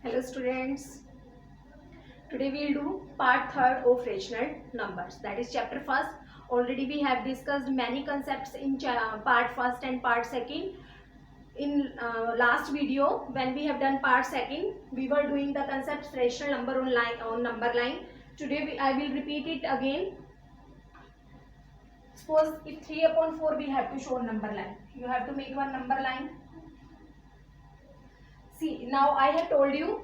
Hello students, today we will do part 3rd of rational numbers, that is chapter 1st. Already we have discussed many concepts in part 1st and part 2nd. In last video when we have done part 2nd, we were doing the concepts rational number on number line. Today I will repeat it again. Suppose if 3 upon 4 we have to show number line, you have to make one number line. See, now I have told you,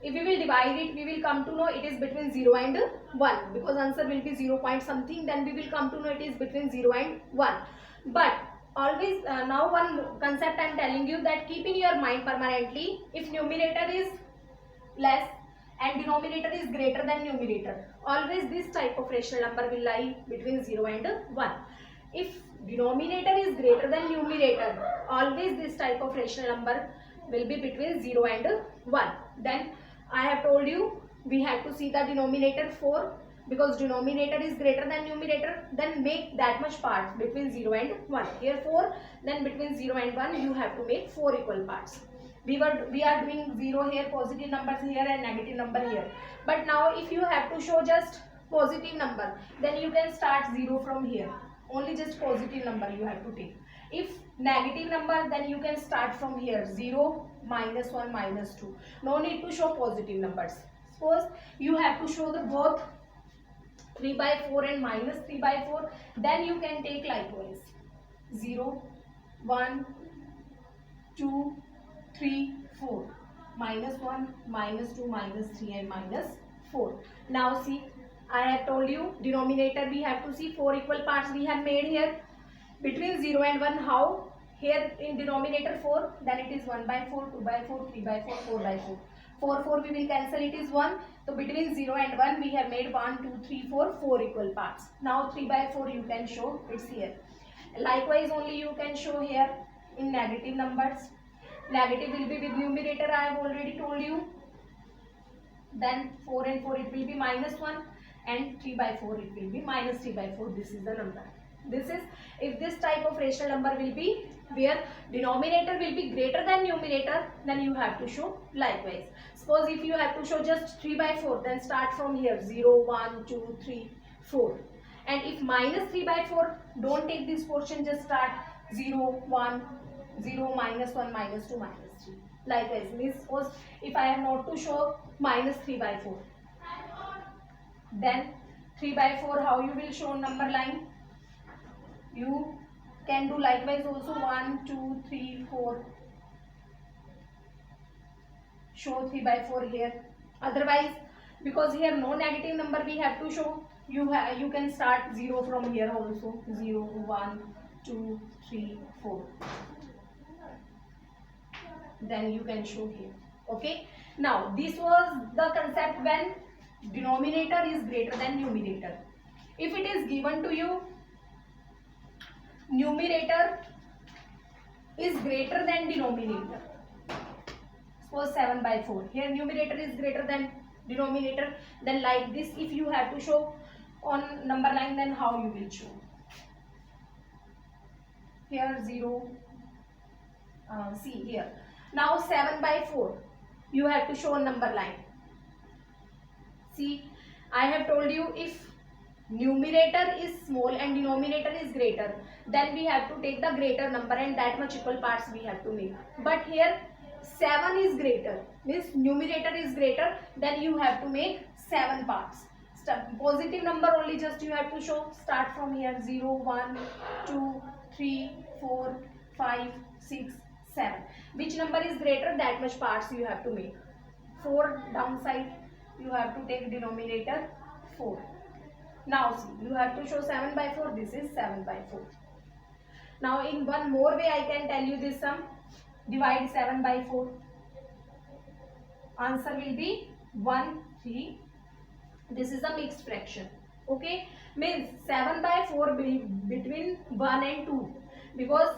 if we will divide it, we will come to know it is between 0 and 1, because answer will be 0 point something, then we will come to know it is between 0 and 1. But always now one concept I am telling you, that keep in your mind permanently, if numerator is less and denominator is greater than numerator, always this type of rational number will lie between 0 and 1. If denominator is greater than numerator, always this type of rational number will be between 0 and 1. Then I have told you we have to see the denominator 4, because denominator is greater than numerator, then make that much parts between 0 and 1. Here 4, then between 0 and 1 you have to make 4 equal parts. We are doing 0 here, positive numbers here and negative number here. But now if you have to show just positive number, then you can start 0 from here. Only just positive number you have to take. If negative number, then you can start from here, 0, minus 1, minus 2. No need to show positive numbers. Suppose you have to show the both 3 by 4 and minus 3 by 4, then you can take likewise 0, 1, 2, 3, 4, minus 1, minus 2, minus 3 and minus 4. Now see, I have told you denominator we have to see 4 equal parts we have made here. Between 0 and 1, how? Here in denominator 4, then it is 1 by 4, 2 by 4, 3 by 4, 4 by 4. 4 we will cancel, it is 1. So between 0 and 1 we have made 1, 2, 3, 4, 4 equal parts. Now 3 by 4 you can show, it's here. Likewise only you can show here in negative numbers. Negative will be with numerator, I have already told you. Then 4 and 4 it will be minus 1, and 3 by 4 it will be minus 3 by 4. This is the number. This is if this type of rational number will be where denominator will be greater than numerator, then you have to show likewise. Suppose if you have to show just 3 by 4, then start from here 0, 1, 2, 3, 4. And if minus 3 by 4, don't take this portion, just start 0, 1, 0, minus 1, minus 2, minus 3. Likewise, means suppose if I am not to show minus 3 by 4, then 3 by 4 how you will show number line? You can do likewise also 1, 2, 3, 4. Show 3 by 4 here. Otherwise, because here no negative number we have to show, you can start 0 from here also. 0, 1, 2, 3, 4. Then you can show here. Okay. Now this was the concept when denominator is greater than numerator. If it is given to you numerator is greater than denominator, suppose 7 by 4, here numerator is greater than denominator, then like this if you have to show on number line, then how you will show? Here 0, see here. Now 7 by 4 you have to show a number line. See, I have told you if numerator is small and denominator is greater, then we have to take the greater number and that much equal parts we have to make. But here 7 is greater, means numerator is greater, then you have to make 7 parts. Positive number only just you have to show. Start from here 0, 1, 2, 3, 4, 5, 6, 7. Which number is greater, that much parts you have to make. 4 downside you have to take denominator 4. Now see, you have to show 7 by 4, this is 7 by 4. Now in one more way I can tell you this sum. Divide 7 by 4. Answer will be 1, 3. This is a mixed fraction. Okay, means 7 by 4 between 1 and 2. Because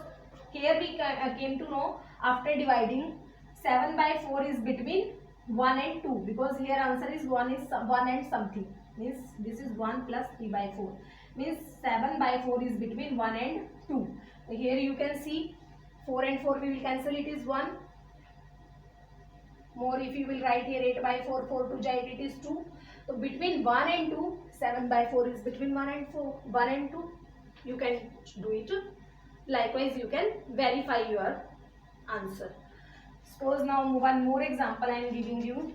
here we came to know after dividing 7 by 4 is between 1 and 2. Because here answer is 1 and something. Means this is 1 plus 3 by 4. Means 7 by 4 is between 1 and 2. Here you can see 4 and 4 we will cancel, it is 1. More if you will write here 8 by 4, 4 to 8, it is 2. So between 1 and 2, 7 by 4 is between 1 and 4, 1 and 2. You can do it. Likewise, you can verify your answer. Suppose now one more example I am giving you.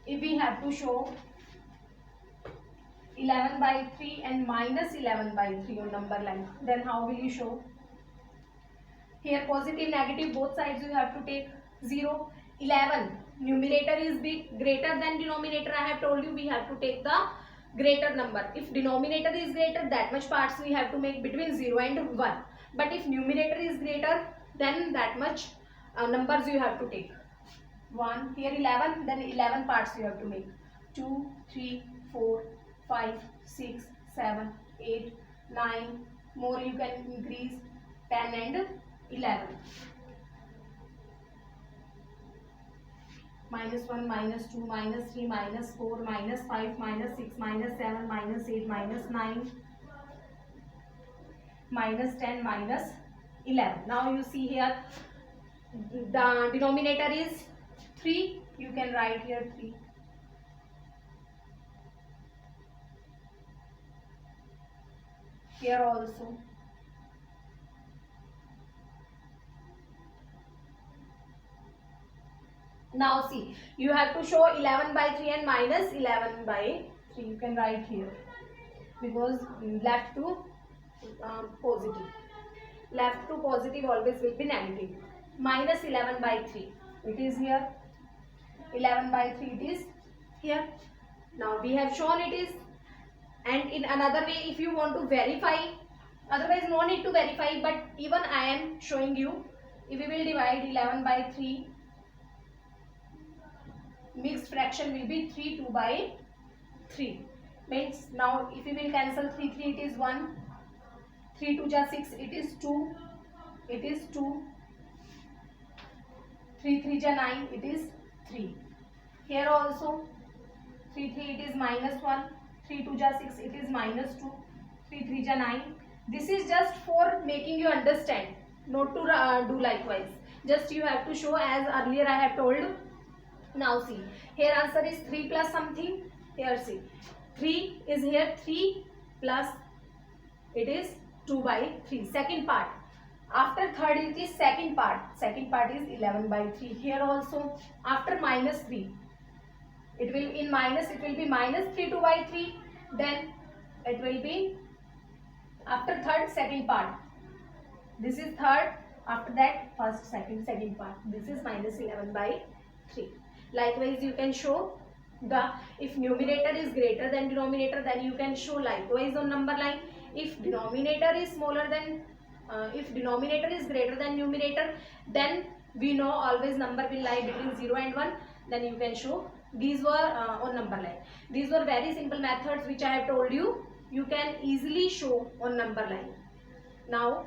If we have to show 11 by 3 and minus 11 by 3 on number line, then how will you show? Here positive, negative, both sides you have to take 0. 11, numerator is big, greater than denominator. I have told you we have to take the greater number. If denominator is greater, that much parts we have to make between 0 and 1. But if numerator is greater, then that much numbers you have to take. 1, here 11, then 11 parts you have to make. 2, 3, 4, 5, 6, 7, 8, 9. More you can increase 10 and 11. Minus 1, minus 2, minus 3, minus 4, minus 5, minus 6, minus 7, minus 8, minus 9, minus 10, minus 11. Now you see here the denominator is 3. You can write here 3. Here also. Now see, you have to show 11 by 3 and minus 11 by 3. You can write here because left to positive. Left to positive always will be negative. Minus 11 by 3. It is here. 11 by 3 it is here. Now we have shown it is. And in another way, if you want to verify, otherwise no need to verify, but even I am showing you. If we will divide 11 by 3, mixed fraction will be 3 2 by 3. Means now if we will cancel 3 3, it is 1. 3 2 ja 6, it is 2. It is 2. 3 3 ja 9, it is 3. Here also 3 3, it is minus 1. 3 2 ja 6, it is minus 2. 3 3 ja 9. This is just for making you understand, not to do likewise. Just you have to show as earlier I have told. Now see, here answer is 3 plus something. Here see, 3 is here, 3 plus it is 2 by 3. Second part. After third is the second part. Second part is 11 by 3. Here also after minus 3. It will in minus, it will be minus 3 2 by 3. Then it will be after third, second part. This is third. After that first, second part. This is minus 11 by 3. Likewise you can show the, if numerator is greater than denominator, then you can show likewise on number line. If denominator is smaller than if denominator is greater than numerator, then we know always number will lie between 0 and 1. Then you can show. These were on number line. These were very simple methods which I have told you. You can easily show on number line. Now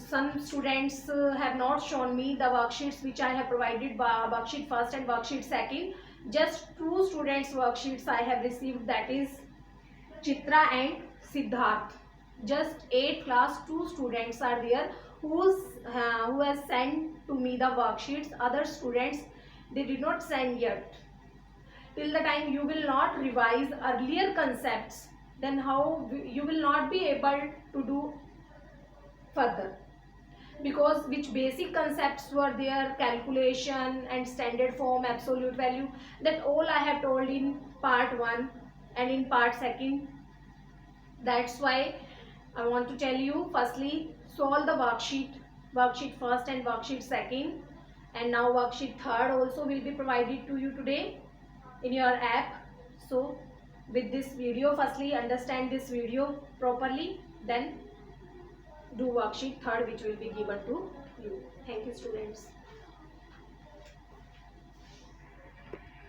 some students have not shown me the worksheets which I have provided, worksheet first and worksheet second. Just 2 students worksheets I have received, that is Chitra and Siddharth. Just 8th class 2 students are there who has sent to me the worksheets. Other students, they did not send yet. Till the time you will not revise earlier concepts, then how you will not be able to do further, because which basic concepts were there, calculation and standard form, absolute value, that all I have told in part 1 and in part 2. That's why I want to tell you, firstly solve the worksheet first and worksheet second, and now worksheet third also will be provided to you today in your app. So with this video, firstly understand this video properly, then do worksheet third which will be given to you. Thank you students.